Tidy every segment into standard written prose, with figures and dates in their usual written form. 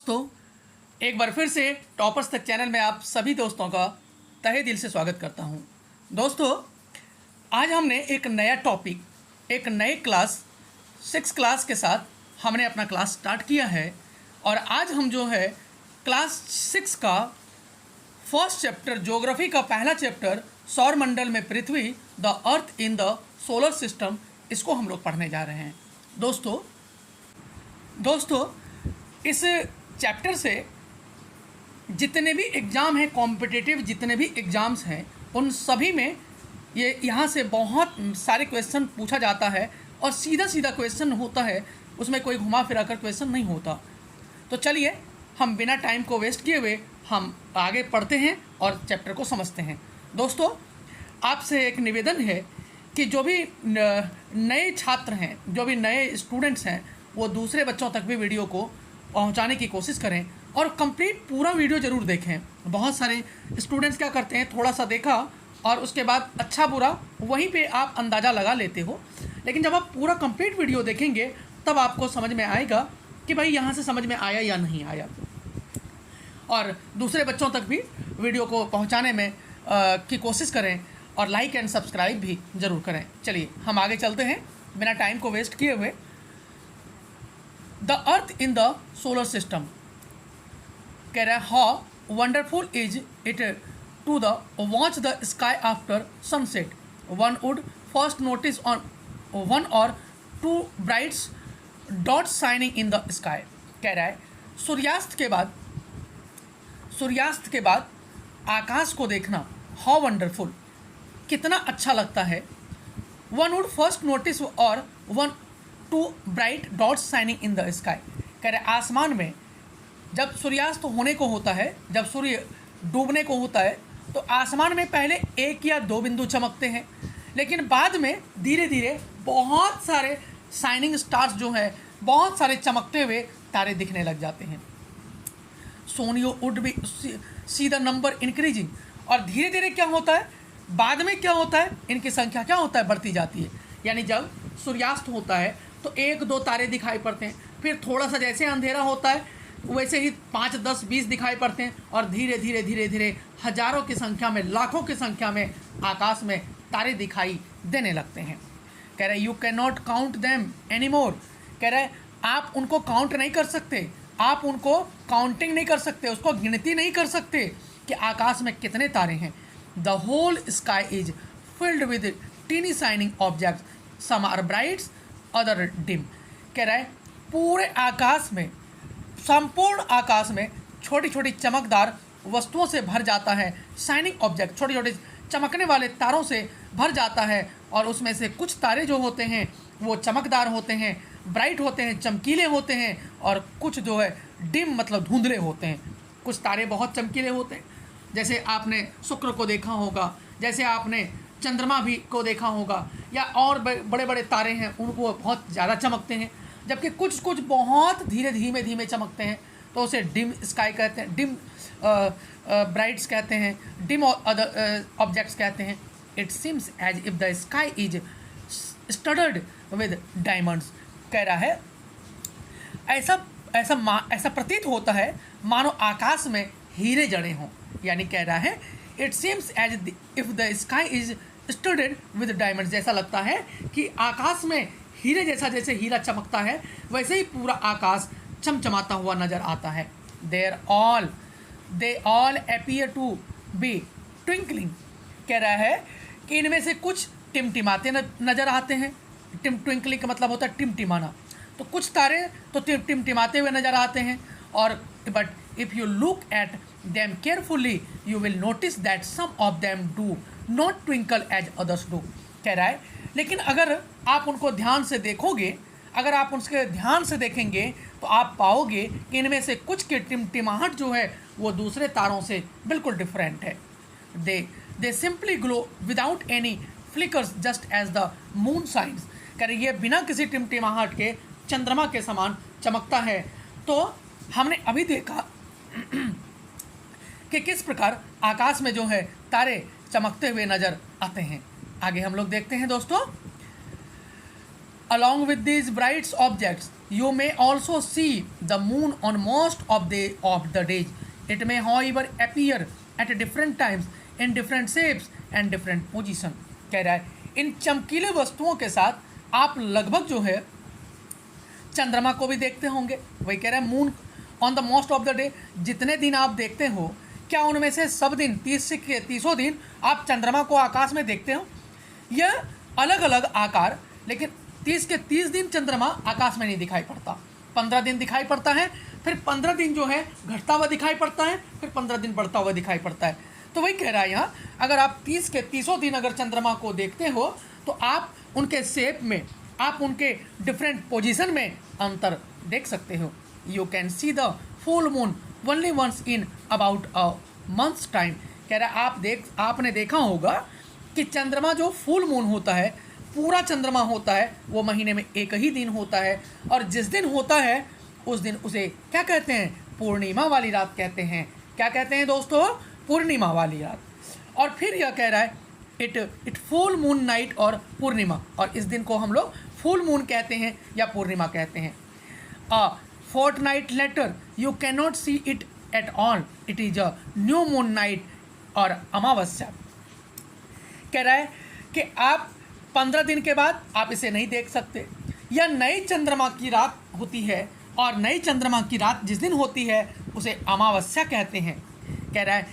तो एक बार फिर से टॉपर्स तक चैनल में आप सभी दोस्तों का तहे दिल से स्वागत करता हूं। दोस्तों, आज हमने एक नया टॉपिक, एक नए क्लास 6 क्लास के साथ हमने अपना क्लास स्टार्ट किया है। और आज हम जो है क्लास 6 का फर्स्ट चैप्टर, ज्योग्राफी का पहला चैप्टर, सौर मंडल में पृथ्वी, the earth in the solar system, इसको हम लोग पढ़ने जा रहे हैं। दोस्तों इस चैप्टर से जितने भी एग्ज़ाम हैं, कॉम्पिटिटिव जितने भी एग्ज़ाम्स हैं, उन सभी में ये यहाँ से बहुत सारे क्वेश्चन पूछा जाता है और सीधा सीधा क्वेश्चन होता है, उसमें कोई घुमा फिरा कर क्वेश्चन नहीं होता। तो चलिए हम बिना टाइम को वेस्ट किए हुए हम आगे पढ़ते हैं और चैप्टर को समझते हैं। दोस्तों, आपसे एक निवेदन है कि जो भी नए छात्र हैं, जो भी नए स्टूडेंट्स हैं, वो दूसरे बच्चों तक भी वीडियो को पहुंचाने की कोशिश करें और कंप्लीट पूरा वीडियो ज़रूर देखें। बहुत सारे स्टूडेंट्स क्या करते हैं, थोड़ा सा देखा और उसके बाद अच्छा बुरा वहीं पे आप अंदाज़ा लगा लेते हो, लेकिन जब आप पूरा कंप्लीट वीडियो देखेंगे तब आपको समझ में आएगा कि भाई यहाँ से समझ में आया या नहीं आया। और दूसरे बच्चों तक भी वीडियो को पहुँचाने में की कोशिश करें और लाइक एंड सब्सक्राइब भी ज़रूर करें। चलिए हम आगे चलते हैं बिना टाइम को वेस्ट किए हुए। The earth in the solar system कह रहा है, how wonderful is it to the watch the sky after sunset, one would first notice on one or two brights dots shining in the sky. कह रहा है सूर्यास्त के बाद आकाश को देखना, हाउ वंडरफुल, कितना अच्छा लगता है। वन वुड फर्स्ट नोटिस और one two bright dots shining in the sky. कह रहे आसमान में जब सूर्यास्त होने को होता है, जब सूर्य डूबने को होता है, तो आसमान में पहले एक या दो बिंदु चमकते हैं, लेकिन बाद में धीरे धीरे बहुत सारे शाइनिंग स्टार्स जो हैं, बहुत सारे चमकते हुए तारे दिखने लग जाते हैं। Soon you would be see the number increasing. और धीरे धीरे क्या होता है, बाद में क्या होता है, इनकी संख्या क्या होता है, बढ़ती जाती है। यानी जब सूर्यास्त होता है तो 1 2 तारे दिखाई पड़ते हैं, फिर थोड़ा सा जैसे अंधेरा होता है वैसे ही 5 10 20 दिखाई पड़ते हैं, और धीरे धीरे हजारों की संख्या में, लाखों की संख्या में आकाश में तारे दिखाई देने लगते हैं। कह रहे you can not count them any more. कह रहे आप उनको काउंट नहीं कर सकते, आप उनको काउंटिंग नहीं कर सकते, उसको गिनती नहीं कर सकते कि आकाश में कितने तारे हैं। The whole sky is filled with tiny shining objects, some are brights other dim. कह रहा है पूरे आकाश में, संपूर्ण आकाश में छोटी छोटी चमकदार वस्तुओं से भर जाता है। शाइनिंग ऑब्जेक्ट, छोटे छोटे चमकने वाले तारों से भर जाता है, और उसमें से कुछ तारे जो होते हैं वो चमकदार होते हैं, ब्राइट होते हैं, चमकीले होते हैं, और कुछ जो है डिम मतलब धुंधले होते हैं। कुछ तारे बहुत चमकीले होते हैं, जैसे आपने शुक्र को देखा होगा, जैसे आपने चंद्रमा भी को देखा होगा, या और बड़े बड़े तारे हैं उनको बहुत ज़्यादा चमकते हैं, जबकि कुछ कुछ बहुत धीमे धीमे चमकते हैं, तो उसे डिम स्काई कहते हैं, डिम ब्राइट्स कहते हैं, डिम अदर ऑब्जेक्ट्स कहते हैं। It seems as if the sky is studded with diamonds. कह रहा है ऐसा प्रतीत होता है मानो आकाश में हीरे जड़े हों। यानी कह रहा है it seems as if the sky is studded with diamonds. जैसा लगता है कि आकाश में हीरे जैसा, जैसे हीरा चमकता है वैसे ही पूरा आकाश चमचमाता हुआ नजर आता है। They all appear to be twinkling. कह रहा है कि इनमें से कुछ टिमटिमाते नजर आते हैं। ट्विंकलिंग का मतलब होता है टिमटिमाना। तो कुछ तारे तो टिमटिमाते हुए नजर आते हैं, और but if you look at them carefully you will notice that some of them do not twinkle as others do. कह रहा है लेकिन अगर आप उनको ध्यान से देखोगे, अगर आप उसके ध्यान से देखेंगे तो आप पाओगे कि इनमें से कुछ की टिमटिमाहट जो है वो दूसरे तारों से बिल्कुल डिफरेंट है। They simply glow without any flickers just as the moon shines. कह रही ये बिना किसी टिमटिमाहट के चंद्रमा के समान चमकता है। तो हमने अभी देखा कि किस प्रकार आकाश में जो है तारे चमकते हुए नजर आते हैं। आगे हम लोग देखते हैं दोस्तों, along with these bright objects You may also see the moon on most of the days. It may, however, appear at different times in different shapes and different position. कह रहा है इन चमकीले वस्तुओं के साथ आप लगभग जो है चंद्रमा को भी देखते होंगे। वही कह रहा है moon on the most of the day, जितने दिन आप देखते हो क्या उनमें से सब दिन 30 के 30 दिन आप चंद्रमा को आकाश में देखते हो? यह अलग अलग आकार, लेकिन 30 के 30 दिन चंद्रमा आकाश में नहीं दिखाई पड़ता। 15 दिन दिखाई पड़ता है, फिर 15 दिन जो है घटता हुआ दिखाई पड़ता है, फिर 15 दिन बढ़ता हुआ दिखाई पड़ता है। तो वही कह रहा है यहाँ, अगर आप 30 के 30 दिन अगर चंद्रमा को देखते हो तो आप उनके शेप में, आप उनके डिफरेंट पोजीशन में अंतर देख सकते हो। You can see the full moon only once in about a month's time. कह रहा है आपने देखा होगा कि चंद्रमा जो फुल मून होता है, पूरा चंद्रमा होता है, वो महीने में एक ही दिन होता है, और जिस दिन होता है उस दिन उसे क्या कहते हैं? पूर्णिमा वाली रात कहते हैं। क्या कहते हैं दोस्तों? पूर्णिमा वाली रात। और फिर यह कह रहा है इट फुल मून नाइट और पूर्णिमा, और इस दिन को हम लोग फुल मून कहते हैं या पूर्णिमा कहते हैं। A fortnight later you can not see it at all, it is a new moon night और अमावस्या। कह रहा है कि आप 15 दिन के बाद आप इसे नहीं देख सकते, या नई चंद्रमा की रात होती है, और नई चंद्रमा की रात जिस दिन होती है उसे अमावस्या कहते हैं। कह रहा है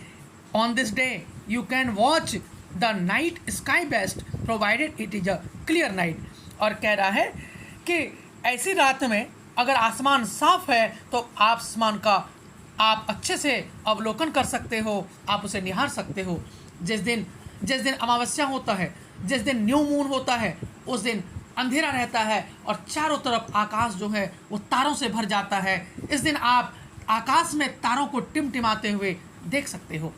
on this day you can watch the night sky best provided it is a clear night. और कह रहा है कि ऐसी रात में अगर आसमान साफ है तो आसमान का आप अच्छे से अवलोकन कर सकते हो, आप उसे निहार सकते हो। जिस दिन अमावस्या होता है, जिस दिन न्यू मून होता है, उस दिन अंधेरा रहता है और चारों तरफ आकाश जो है वो तारों से भर जाता है। इस दिन आप आकाश में तारों को टिमटिमाते हुए देख सकते हो।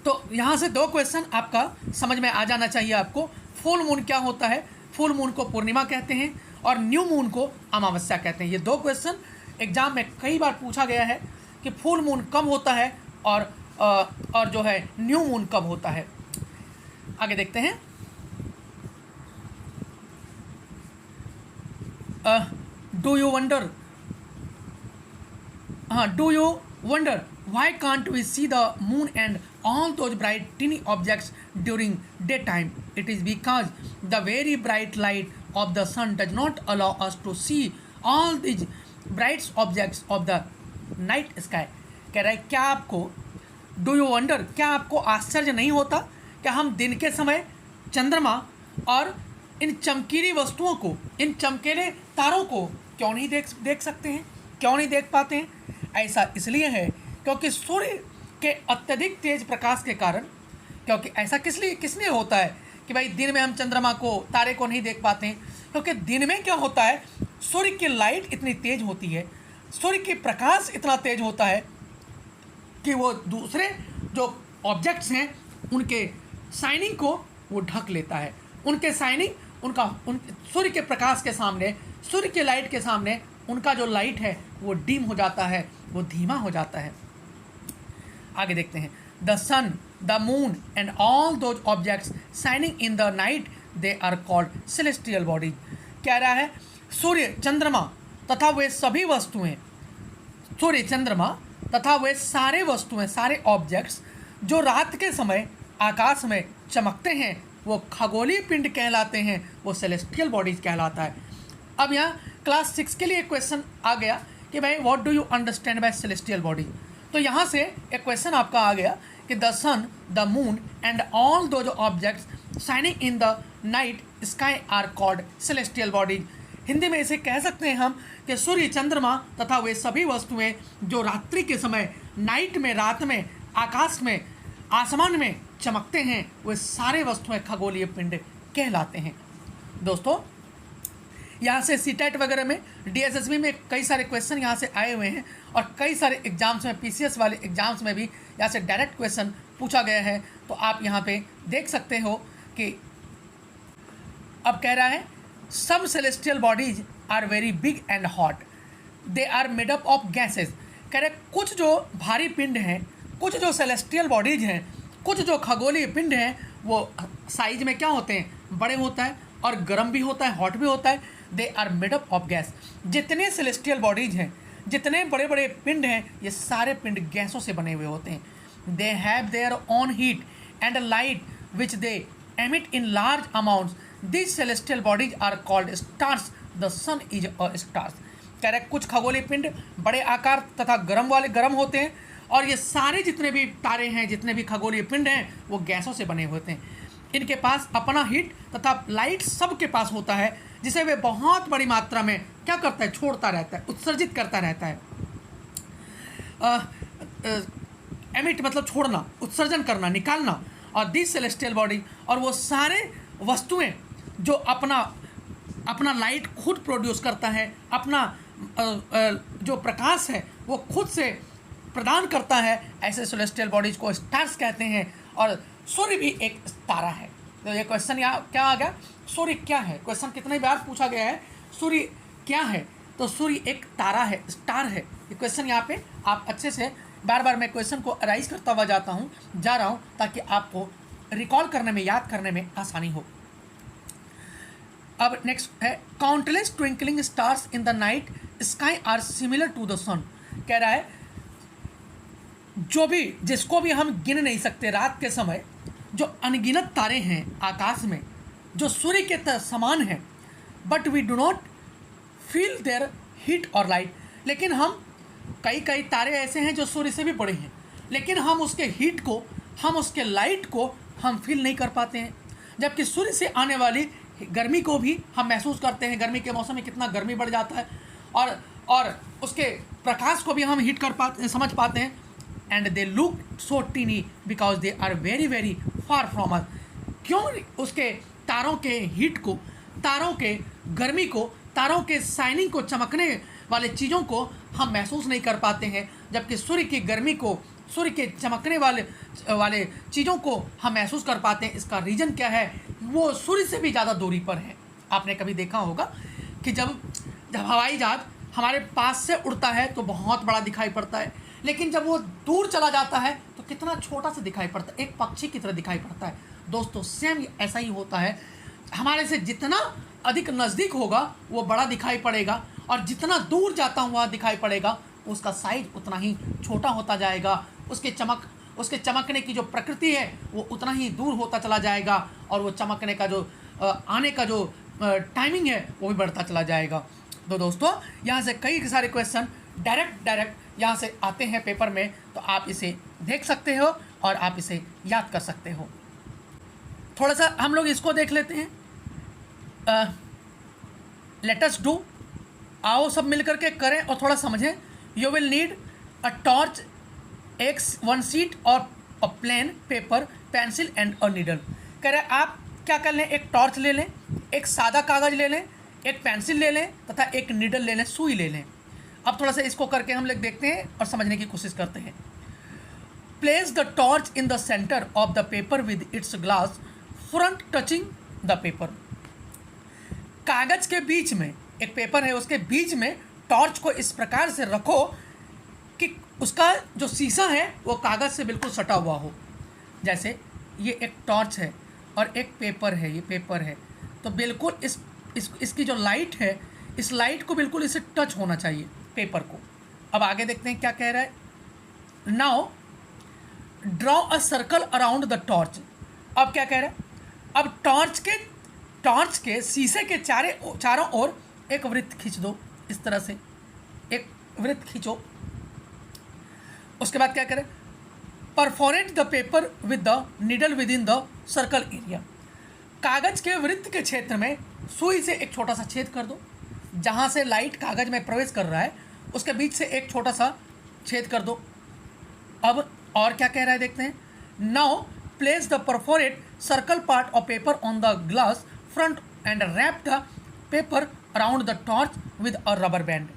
तो यहाँ से 2 क्वेश्चन आपका समझ में आ जाना चाहिए आपको। फुल मून क्या होता है? फुल मून को पूर्णिमा कहते हैं और न्यू मून को अमावस्या कहते हैं। ये 2 क्वेश्चन एग्जाम में कई बार पूछा गया है कि फुल मून कब होता है और जो है न्यू मून कब होता है। आगे देखते हैं। Do you wonder why can't we see the moon and all those bright tiny objects during daytime? It is because the very bright light of the sun does not allow us to see all these bright objects of the night sky. कह रहा है क्या आपको do you wonder, क्या आपको आश्चर्य नहीं होता कि हम दिन के समय चंद्रमा और इन चमकीली वस्तुओं को, इन चमकीले तारों को क्यों नहीं देख सकते हैं, क्यों नहीं देख पाते हैं? ऐसा इसलिए है क्योंकि सूर्य के अत्यधिक तेज प्रकाश के कारण। क्योंकि ऐसा किसलिए होता है कि भाई दिन में हम चंद्रमा को, तारे को नहीं देख पाते हैं? क्योंकि दिन में क्या होता है, सूर्य की लाइट इतनी तेज होती है, सूर्य की प्रकाश इतना तेज होता है कि वो दूसरे जो ऑब्जेक्ट्स हैं उनके शाइनिंग को वो ढक लेता है। उनके शाइनिंग सूर्य के प्रकाश के सामने, सूर्य के लाइट के सामने उनका जो लाइट है वो डिम हो जाता है, वो धीमा हो जाता है। आगे देखते हैं। The sun, the moon and all those objects shining in the night they are called celestial bodies. कह रहा है सूर्य, चंद्रमा तथा वे सभी वस्तुएं, सूर्य, चंद्रमा तथा वे सारे वस्तुएं, सारे ऑब्जेक्ट्स जो रात के समय आकाश में चमकते हैं वो खगोलीय पिंड कहलाते हैं, वो सेलेस्टियल बॉडीज कहलाता है। अब यहाँ क्लास 6 के लिए एक क्वेश्चन आ गया कि भाई what do you understand by celestial body. तो यहाँ से एक क्वेश्चन आपका आ गया कि the sun, the moon and all those objects shining in the night sky are called celestial bodies. Hindi में इसे कह सकते हैं हम कि सूर्य, चंद्रमा तथा वे सभी वस्तुएं जो रात्रि के समय, नाइट में, रात में, आकाश में, आसमान में चमकते हैं, वे सारे वस्तुएं खगोलीय पिंड कहलाते हैं। दोस्तों यहाँ से सीटेट वगैरह में, डीएसएसबी में कई सारे क्वेश्चन यहाँ से आए हुए हैं, और कई सारे एग्जाम्स में, पीसीएस वाले एग्जाम्स में भी यहाँ से डायरेक्ट क्वेश्चन पूछा गया है। तो आप यहाँ पे देख सकते हो कि अब कह रहा है some celestial bodies are very big and hot, they are made up of gases. कह रहे कुछ जो भारी पिंड हैं, कुछ जो सेलेस्टियल बॉडीज हैं, कुछ जो खगोलीय पिंड हैं, वो साइज में क्या होते हैं, बड़े होता है और गर्म भी होता है, हॉट भी होता है। They are made up of gas. जितने सेलेस्टियल बॉडीज हैं, जितने बड़े बड़े पिंड हैं, ये सारे पिंड गैसों से बने हुए होते हैं। They have their own heat and light which they emit in large amounts. This celestial bodies are called stars. The sun is a stars. कह रहे कुछ खगोलीय पिंड बड़े आकार तथा गर्म होते हैं, और ये सारे जितने भी तारे हैं, जितने भी खगोलीय पिंड हैं, वो गैसों से बने हुए होते हैं। इनके पास अपना हीट तथा लाइट सबके पास होता है, जिसे वे बहुत बड़ी मात्रा में क्या करता है, छोड़ता रहता है, उत्सर्जित करता रहता है। एमिट मतलब छोड़ना, उत्सर्जन करना, निकालना। और दिस सेलेस्टियल बॉडी, और वो सारे वस्तुएं जो अपना लाइट खुद प्रोड्यूस करता है, अपना जो प्रकाश है वो खुद से प्रदान करता है, ऐसे सेलेस्टियल बॉडीज को स्टार्स कहते हैं। और सूर्य भी एक तारा है। तो ये क्वेश्चन यहाँ क्या आ गया, सूर्य क्या है? क्वेश्चन कितने बार पूछा गया है, सूर्य क्या है? तो सूर्य एक तारा है, स्टार है। ये क्वेश्चन यहाँ पे आप अच्छे से बार बार मैं क्वेश्चन को अराइज करता हुआ जा रहा हूँ ताकि आपको रिकॉल करने में, याद करने में आसानी हो। अब नेक्स्ट है countless twinkling stars in the night sky are similar to the sun. कह रहा है जो भी, जिसको भी हम गिन नहीं सकते, रात के समय जो अनगिनत तारे हैं आकाश में, जो सूर्य के समान हैं, but we do not feel their heat और लाइट। लेकिन हम कई तारे ऐसे हैं जो सूर्य से भी बड़े हैं, लेकिन हम उसके हीट को, हम उसके लाइट को हम फील नहीं कर पाते हैं। जबकि सूर्य से आने वाली गर्मी को भी हम महसूस करते हैं। गर्मी के मौसम में कितना गर्मी बढ़ जाता है, और उसके प्रकाश को भी हम हीट कर पाते, समझ पाते हैं। And they look so tiny because they are very very far from us. क्यों? उसके तारों के हीट को, तारों के गर्मी को, तारों के शाइनिंग को, चमकने वाले चीज़ों को हम महसूस नहीं कर पाते हैं, जबकि सूर्य की गर्मी को, सूर्य के चमकने वाले चीज़ों को हम महसूस कर पाते हैं। इसका रीज़न क्या है? वो सूर्य से भी ज़्यादा दूरी पर है। आपने कभी देखा होगा कि जब हवाई जहाज़ हमारे पास से उड़ता है तो बहुत बड़ा दिखाई पड़ता है, लेकिन जब वो दूर चला जाता है तो कितना छोटा सा दिखाई पड़ता है, एक पक्षी की तरह दिखाई पड़ता है। दोस्तों सेम ऐसा ही होता है, हमारे से जितना अधिक नज़दीक होगा वो बड़ा दिखाई पड़ेगा, और जितना दूर जाता हुआ दिखाई पड़ेगा उसका साइज उतना ही छोटा होता जाएगा। उसके चमकने की जो प्रकृति है वो उतना ही दूर होता चला जाएगा, और वो चमकने का जो आने का जो टाइमिंग है वो भी बढ़ता चला जाएगा। तो दोस्तों यहाँ से कई सारे क्वेश्चन डायरेक्ट यहाँ से आते हैं पेपर में, तो आप इसे देख सकते हो और आप इसे याद कर सकते हो। थोड़ा सा हम लोग इसको देख लेते हैं। लेट अस डू, आओ सब मिल करके करें और थोड़ा समझें। You will need a torch, one sheet or a plain paper, pencil and a needle. कह रहे आप क्या कर लें, एक टॉर्च ले लें, एक सादा कागज़ ले लें, एक पेंसिल ले लें तथा एक नीडल ले लें, सुई ले लें। अब थोड़ा सा इसको करके हम लोग देखते हैं और समझने की कोशिश करते हैं। Place the torch in the centre of the paper with its glass front touching the paper. कागज के बीच में एक पेपर है, उसके बीच में टॉर्च को इस प्रकार से रखो कि उसका जो शीशा है वो कागज़ से बिल्कुल सटा हुआ हो। जैसे ये एक टॉर्च है और एक पेपर है, ये पेपर है, तो बिल्कुल इसकी जो लाइट है, इस लाइट को बिल्कुल इसे टच होना चाहिए पेपर को। अब आगे देखते हैं क्या कह रहा है। Now draw a circle around the torch. अब क्या कह रहा है, अब टॉर्च के शीशे के चारों ओर एक वृत्त खींच दो, इस तरह से एक वृत्त खींचो। उसके बाद क्या करें, perforate the paper with the needle with in the circle area. कागज के वृत्त के क्षेत्र में सुई से एक छोटा सा छेद कर दो, जहाँ से लाइट कागज में प्रवेश कर रहा है उसके बीच से एक छोटा सा छेद कर दो। अब और क्या कह रहा है देखते हैं। Now place the perforate circle part of paper on the glass front end wrap the paper around the torch with a rubber band.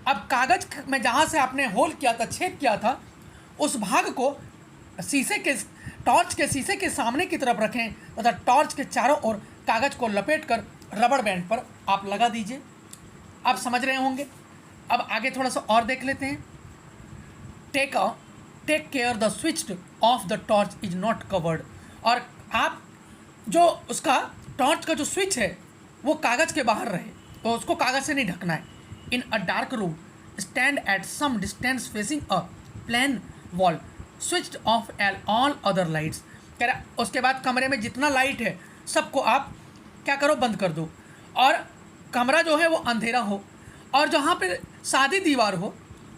अब कागज में जहाँ से आपने होल किया था, छेद किया था, उस भाग को टॉर्च के शीशे के सामने की तरफ रखें तथा टॉर्च के चारों ओर कागज को लपेटकर रबर बैंड पर आप लगा दीजिए। आप समझ रहे होंगे। अब आगे थोड़ा सा और देख लेते हैं। Take care the switch of the torch is not covered. और आप जो उसका टॉर्च का जो स्विच है वो कागज़ के बाहर रहे, उसको कागज़ से नहीं ढकना है। In a dark room stand at some distance facing a plain wall switched off all all other lights. कह रहा उसके बाद कमरे में जितना लाइट है सबको आप क्या करो, बंद कर दो, और कमरा जो है वो अंधेरा हो, और जहाँ पे सादी दीवार हो,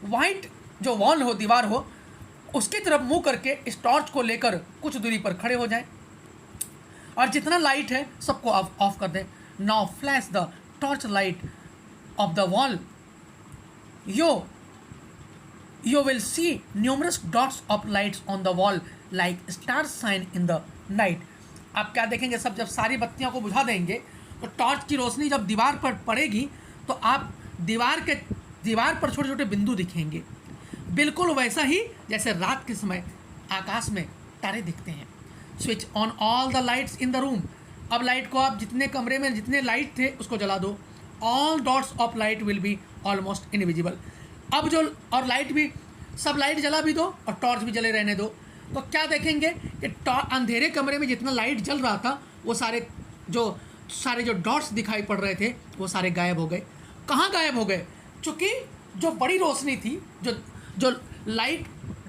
वाइट जो वॉल हो, दीवार हो, उसकी तरफ मुंह करके इस टॉर्च को लेकर कुछ दूरी पर खड़े हो जाएं, और जितना लाइट है सबको ऑफ कर दें। Now flash the torch light of the wall, you will see numerous dots of lights on the wall like stars shine in the night। आप क्या देखेंगे, सब जब सारी बत्तियों को बुझा देंगे तो टॉर्च की रोशनी जब दीवार पर पड़ेगी तो आप दीवार पर छोटे छोटे बिंदु दिखेंगे, बिल्कुल वैसा ही जैसे रात के समय आकाश में तारे दिखते हैं। Switch on all the lights in the room. अब लाइट को आप जितने कमरे में जितने लाइट थे उसको जला दो। All dots of light will be almost invisible. अब जो और लाइट भी, सब लाइट जला भी दो और टॉर्च भी जले रहने दो, तो क्या देखेंगे कि अंधेरे कमरे में जितना लाइट जल रहा था वो सारे जो डॉट्स दिखाई पड़ रहे थे वो सारे गायब हो गए। कहाँ गायब हो गए? चूँकि जो बड़ी रोशनी थी, जो लाइट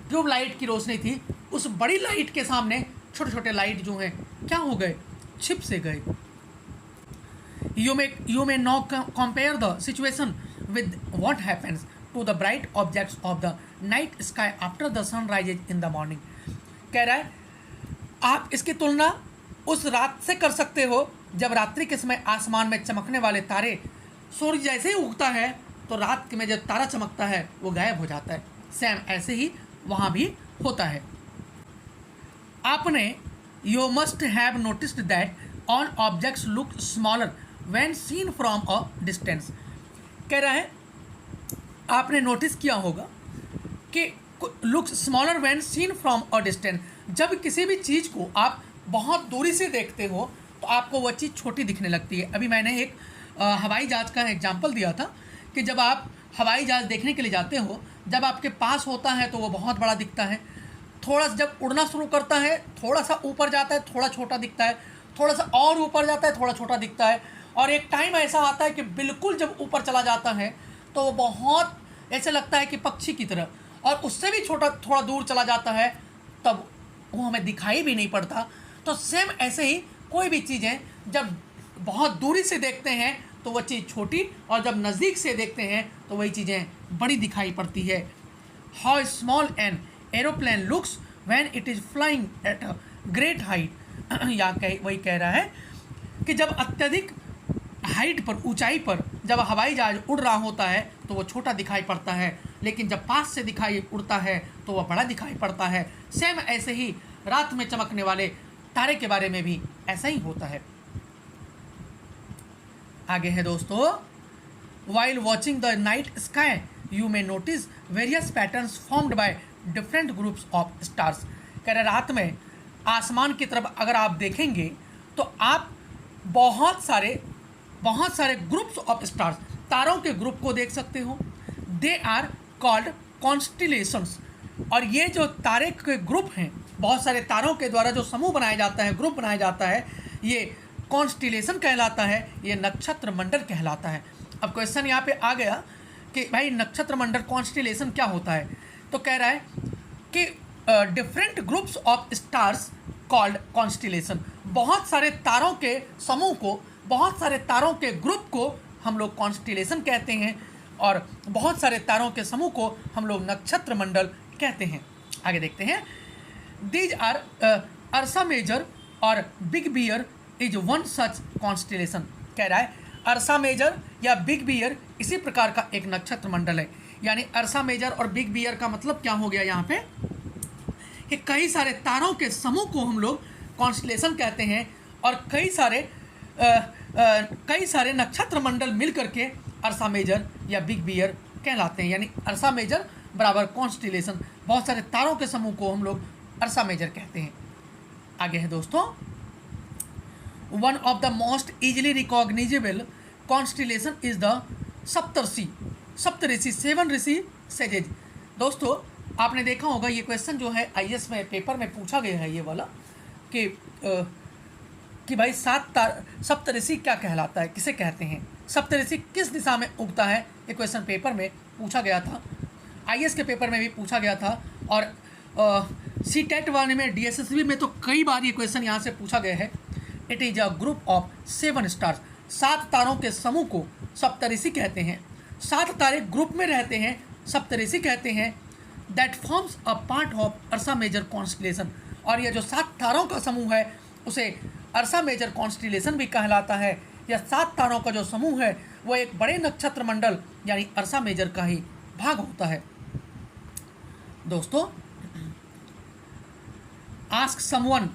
ट्यूबलाइट की रोशनी थी, उस बड़ी लाइट के सामने छोटे छोटे लाइट जो हैं क्या हो गए, छिप से गए। You may now compare the situation with what happens to the bright objects of the night sky after the sun rises in the morning। कह रहा है आप इसकी तुलना उस रात से कर सकते हो जब रात्रि के समय आसमान में चमकने वाले तारे, सूर्य जैसे ही उगता है तो रात में जब तारा चमकता है वो गायब हो जाता है। सेम ऐसे ही वहाँ भी होता है। आपने you must have noticed that all objects look smaller when seen from a distance. कह रहा है आपने नोटिस किया होगा कि looks smaller when seen from a distance. जब किसी भी चीज़ को आप बहुत दूरी से देखते हो तो आपको वह चीज़ छोटी दिखने लगती है। अभी मैंने एक हवाई जहाज़ का एग्जांपल दिया था कि जब आप हवाई जहाज़ देखने के लिए जाते हो, जब आपके पास होता है तो वो बहुत बड़ा दिखता है, थोड़ा जब उड़ना शुरू करता है थोड़ा सा ऊपर जाता है थोड़ा छोटा दिखता है, थोड़ा सा और ऊपर जाता है थोड़ा छोटा दिखता है, और एक टाइम ऐसा आता है कि बिल्कुल जब ऊपर चला जाता है तो वो बहुत ऐसे लगता है कि पक्षी की तरह, और उससे भी छोटा थोड़ा दूर चला जाता है तब वो हमें दिखाई भी नहीं पड़ता। तो सेम ऐसे ही कोई भी चीज़ें जब बहुत दूरी से देखते हैं तो वह चीज़ छोटी, और जब नज़दीक से देखते हैं तो वही चीज़ें बड़ी दिखाई पड़ती है। How small an aeroplane looks when it is flying at a great height. या वही कह रहा है कि जब अत्यधिक हाइट पर, ऊंचाई पर जब हवाई जहाज उड़ रहा होता है तो वो छोटा दिखाई पड़ता है, लेकिन जब पास से दिखाई उड़ता है तो वह बड़ा दिखाई पड़ता है। सेम ऐसे ही रात में चमकने वाले तारे के बारे में भी ऐसा ही होता है। आगे है दोस्तों, while watching the night sky you may notice various patterns formed by different groups of stars. कह रहे रात में आसमान की तरफ अगर आप देखेंगे तो आप बहुत सारे ग्रुप्स ऑफ स्टार्स, तारों के ग्रुप को देख सकते हो। They are called constellations. और ये जो तारे के ग्रुप हैं, बहुत सारे तारों के द्वारा जो समूह बनाया जाता है, ग्रुप बनाया जाता है, ये कॉन्स्टिलेशन कहलाता है, ये नक्षत्र मंडल कहलाता है। अब क्वेश्चन यहाँ पे आ गया कि भाई नक्षत्र मंडल कॉन्स्टिलेशन क्या होता है, तो कह रहा है कि different groups of stars called constellation. बहुत सारे तारों के समूह को, बहुत सारे तारों के ग्रुप को हम लोग कॉन्स्टिलेशन कहते हैं, और बहुत सारे तारों के समूह को हम लोग नक्षत्र मंडल कहते हैं। आगे देखते हैं। दीज आर अर्सा मेजर और Big Bear is one such constellation. कह रहा है अर्सा मेजर या बिग बियर इसी प्रकार का एक नक्षत्र मंडल है। यानी अर्सा मेजर और बिग बियर का मतलब क्या हो गया यहाँ पे कि कई सारे तारों के समूह को हम लोग कॉन्स्टिलेशन कहते हैं, और कई सारे नक्षत्र मंडल मिल करके अर्सा मेजर या बिग बियर कहलाते हैं। यानी अर्सा मेजर बराबर कॉन्स्टिलेशन, बहुत सारे तारों के समूह को हम लोग अर्सा मेजर कहते हैं। आगे है दोस्तों, one of the most easily recognisable constellation is the Saptarishi. Saptarishi, 7 ऋषि सेजेज। दोस्तों आपने देखा होगा ये क्वेश्चन जो है आईएएस में पेपर में पूछा गया है, ये वाला कि भाई सप्तऋषि क्या कहलाता है, किसे कहते हैं। सप्तऋषि किस दिशा में उगता है, ये क्वेश्चन पेपर में पूछा गया था, आईएएस के पेपर में भी पूछा गया था, और सी टेट वाले में, डीएसएसबी में तो कई बार ये क्वेश्चन यहाँ से पूछा गया है। It is a group of 7 stars, 7 तारों के समूह को सप्तऋषि कहते हैं। 7 तारे ग्रुप में रहते हैं, सप्तऋषि कहते हैं। That forms a part of Ursa Major constellation, और यह जो 7 तारों का समूह है उसे अर्सा मेजर कॉन्स्टिलेशन भी कहलाता है। यह 7 तारों का जो समूह है वो एक बड़े नक्षत्र मंडल यानी अर्सा मेजर का ही भाग होता है। दोस्तों, ask someone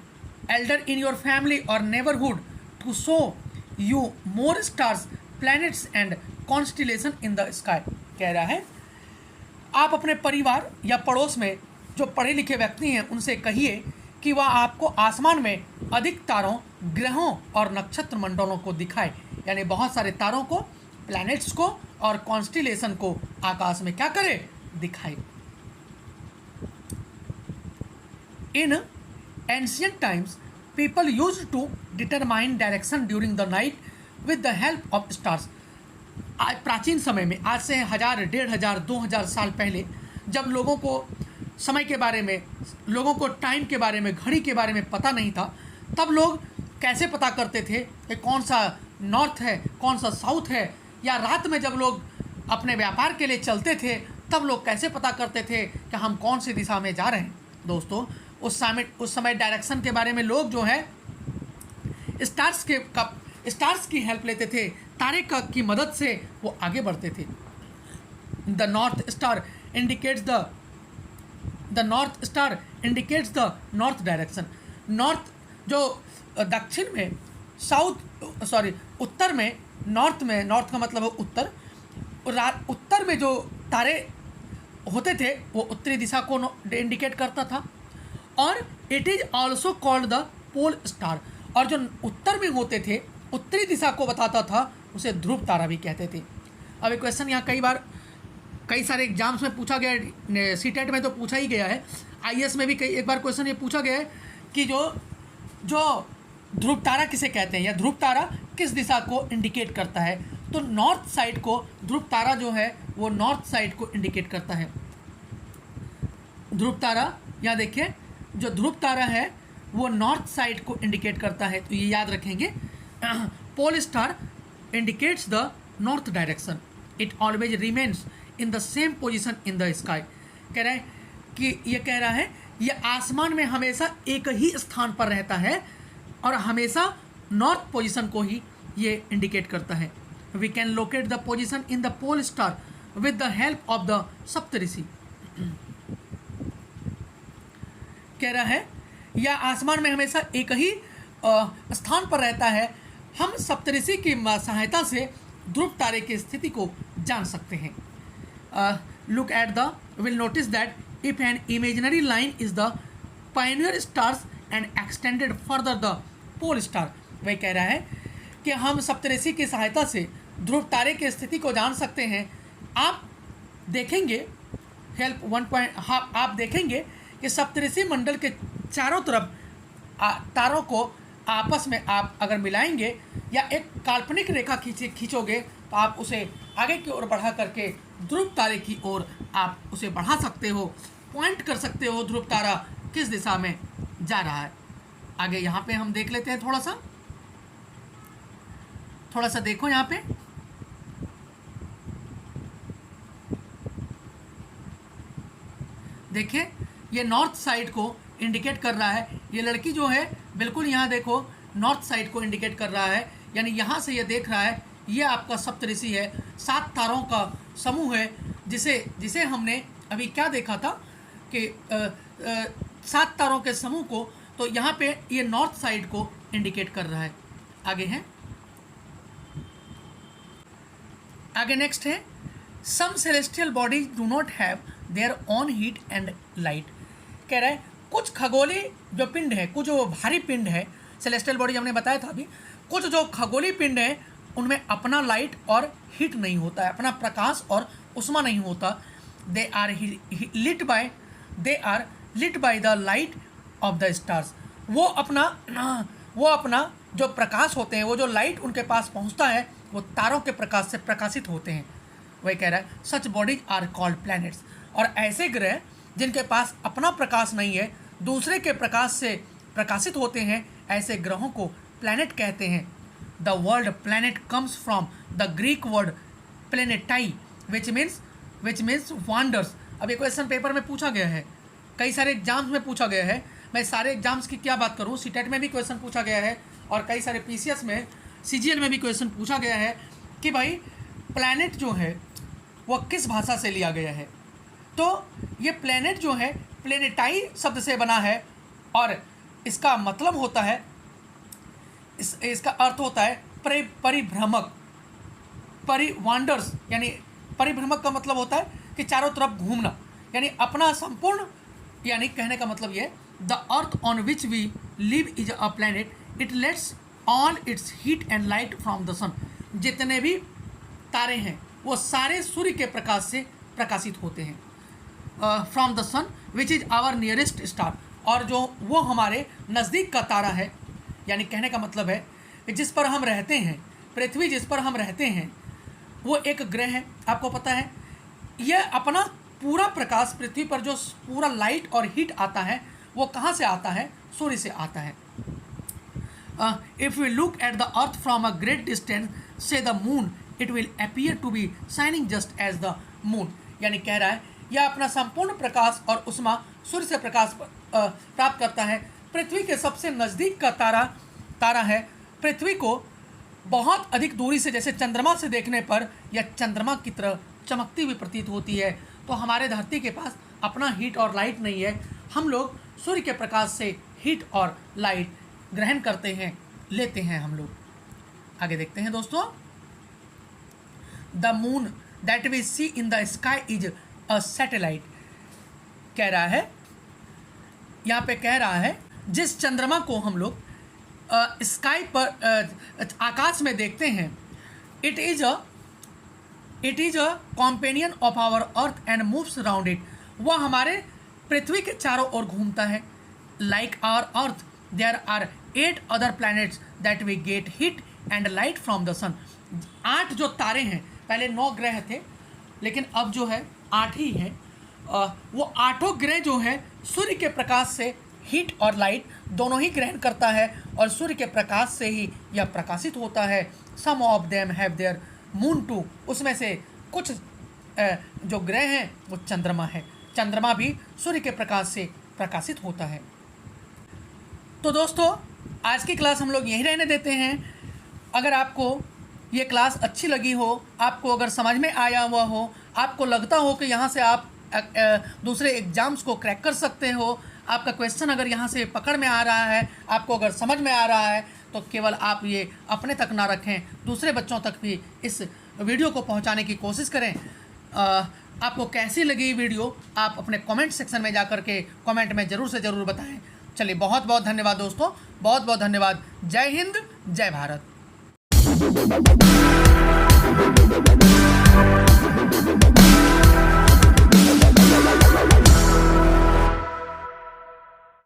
elder in your family or neighbourhood to show you more stars, planets and constellation in the sky. कह रहा है आप अपने परिवार या पड़ोस में जो पढ़े लिखे व्यक्ति हैं उनसे कहिए कि वह आपको आसमान में अधिक तारों, ग्रहों और नक्षत्र मंडलों को दिखाए, यानी बहुत सारे तारों को, प्लैनेट्स को और कॉन्स्टिलेशन को आकाश में क्या करे, दिखाए। In ancient times people used to determine direction during the night with the help of stars. आज प्राचीन समय में, आज से 1000, 1500, 2000 साल पहले, जब लोगों को समय के बारे में, लोगों को टाइम के बारे में, घड़ी के बारे में पता नहीं था, तब लोग कैसे पता करते थे कि कौन सा नॉर्थ है, कौन सा साउथ है, या रात में जब लोग अपने व्यापार के लिए चलते थे तब लोग कैसे पता करते थे कि हम कौन सी दिशा में जा रहे हैं। दोस्तों, उस समय डायरेक्शन के बारे में लोग जो है स्टार्स की हेल्प लेते थे, तारे की मदद से वो आगे बढ़ते थे। The north star indicates the north direction. North जो दक्षिण में, उत्तर में, नॉर्थ का मतलब है उत्तर, उत्तर में जो तारे होते थे वो उत्तरी दिशा को इंडिकेट करता था। और it is also called the pole star, और जो उत्तर में होते थे, उत्तरी दिशा को बताता था, उसे ध्रुव तारा भी कहते थे। अब ये क्वेश्चन यहाँ कई सारे एग्जाम्स में पूछा गया है, सीटेट में तो पूछा ही गया है, आईएएस में भी एक बार क्वेश्चन ये पूछा गया है कि जो ध्रुव तारा किसे कहते हैं, या ध्रुव तारा किस दिशा को इंडिकेट करता है। तो नॉर्थ साइड को ध्रुव तारा जो है वो नॉर्थ साइड को इंडिकेट करता है। ध्रुव तारा, यहाँ देखिए, जो ध्रुव तारा है वो नॉर्थ साइड को इंडिकेट करता है, तो ये याद रखेंगे। Pole star indicates the north direction, it always remains in the same position in the sky. कह रहा है ये आसमान में हमेशा एक ही स्थान पर रहता है और हमेशा नॉर्थ पोजीशन को ही ये इंडिकेट करता है। We can locate the position in the pole star with the help of the Saptarishi. कह रहा है यह आसमान में हमेशा एक ही स्थान पर रहता है, हम सप्तऋषि की सहायता से ध्रुव तारे की स्थिति को जान सकते हैं। Look at the will notice that if an imaginary line is the pioneer stars and extended further the pole star। वह कह रहा है कि हम सप्तऋषि की सहायता से ध्रुव तारे की स्थिति को जान सकते हैं। आप देखेंगे आप देखेंगे कि सप्तऋषि मंडल के चारों तरफ तारों को आपस में आप अगर मिलाएंगे या एक काल्पनिक रेखा खींचोगे तो आप उसे आगे की ओर बढ़ा करके ध्रुव तारे की ओर आप उसे बढ़ा सकते हो, पॉइंट कर सकते हो ध्रुव तारा किस दिशा में जा रहा है। आगे यहाँ पे हम देख लेते हैं, थोड़ा सा देखो यहाँ पे। देखिए ये नॉर्थ साइड को इंडिकेट कर रहा है, ये लड़की जो है बिल्कुल यहाँ देखो नॉर्थ साइड को इंडिकेट कर रहा है, यानी यहाँ से ये देख रहा है ये आपका सप्तऋषि है, 7 तारों का समूह है, जिसे हमने अभी क्या देखा था कि 7 तारों के समूह को, तो यहाँ पे ये नॉर्थ साइड को इंडिकेट कर रहा है। आगे नेक्स्ट है some celestial bodies do not have their own heat and light. कह रहा है कुछ खगोलीय जो पिंड है, कुछ जो भारी पिंड है, सेलेस्टियल बॉडी हमने बताया था अभी, कुछ जो खगोलीय पिंड है उनमें अपना लाइट और हीट नहीं होता है, अपना प्रकाश और उष्मा नहीं होता। They are lit by the light of the stars. वो अपना जो प्रकाश होते हैं, वो जो लाइट उनके पास पहुंचता है वो तारों के प्रकाश से प्रकाशित होते हैं। वही कह रहा है सच बॉडीज आर कॉल्ड प्लैनेट्स, और ऐसे ग्रह जिनके पास अपना प्रकाश नहीं है, दूसरे के प्रकाश से प्रकाशित होते हैं, ऐसे ग्रहों को प्लैनेट कहते हैं। The word planet comes from the Greek word planetai which means wanders. अब ये क्वेश्चन पेपर में पूछा गया है, कई सारे एग्जाम्स में पूछा गया है। मैं सारे एग्जाम्स की क्या बात करूँ, सीटेट में भी क्वेश्चन पूछा गया है और कई सारे पीसीएस में, सीजीएल में भी क्वेश्चन पूछा गया है कि भाई प्लैनेट जो है वो किस भाषा से लिया गया है। तो ये प्लैनेट जो है प्लेनेटाई शब्द से बना है और इसका मतलब होता है, इसका अर्थ होता है परिभ्रमक, वांडर्स, यानी परिभ्रमक का मतलब होता है कि चारों तरफ घूमना, यानी अपना संपूर्ण, यानी कहने का मतलब ये the earth on which we live is a planet, it lets all its heat and light from the sun. जितने भी तारे हैं वो सारे सूर्य के प्रकाश से प्रकाशित होते हैं। From the sun which is our nearest star, और जो वो हमारे नज़दीक का तारा है, यानी कहने का मतलब है जिस पर हम रहते हैं, पृथ्वी जिस पर हम रहते हैं वो एक ग्रह है। आपको पता है यह अपना पूरा प्रकाश, पृथ्वी पर जो पूरा लाइट और हीट आता है वो कहाँ से आता है, सूर्य से आता है। If we look at the earth from a great distance से the moon, it will appear to be shining just as the moon. यानी कह रहा है यह अपना संपूर्ण प्रकाश और उष्मा सूर्य से प्रकाश प्राप्त करता है। पृथ्वी के सबसे नज़दीक का तारा है। पृथ्वी को बहुत अधिक दूरी से, जैसे चंद्रमा से देखने पर यह चंद्रमा की तरह चमकती हुई प्रतीत होती है। तो हमारे धरती के पास अपना हीट और लाइट नहीं है, हम लोग सूर्य के प्रकाश से हीट और लाइट ग्रहण करते हैं, लेते हैं हम लोग। आगे देखते हैं दोस्तों, the moon that we see in the sky is a satellite. कह रहा है, यहाँ पे कह रहा है जिस चंद्रमा को हम लोग स्काई पर आकाश में देखते हैं, it is a companion of our earth and moves around it. वह हमारे पृथ्वी के चारों ओर घूमता है। Like our earth there are 8 other planets that we get heat and light from the sun. 8 जो तारे हैं, पहले 9 ग्रह थे लेकिन अब जो है 8 ही हैं। वो 8 ग्रह जो है सूर्य के प्रकाश से हीट और लाइट दोनों ही ग्रहण करता है और सूर्य के प्रकाश से ही यह प्रकाशित होता है। Some of them have their moon too, उसमें से कुछ जो ग्रह हैं वो चंद्रमा है। चंद्रमा भी सूर्य के प्रकाश से प्रकाशित होता है। तो दोस्तों आज की क्लास हम लोग यहीं रहने देते हैं। अगर आपको ये क्लास अच्छी लगी हो, आपको अगर समझ में आया हुआ हो, आपको लगता हो कि यहाँ से आप दूसरे एग्ज़ाम्स को क्रैक कर सकते हो, आपका क्वेश्चन अगर यहाँ से पकड़ में आ रहा है, आपको अगर समझ में आ रहा है, तो केवल आप ये अपने तक ना रखें, दूसरे बच्चों तक भी इस वीडियो को पहुँचाने की कोशिश करें। आपको कैसी लगी वीडियो, आप अपने कमेंट सेक्शन में जाकर के कमेंट में ज़रूर से ज़रूर बताएं। चलिए, बहुत बहुत धन्यवाद दोस्तों, बहुत बहुत धन्यवाद। जय हिंद, जय भारत।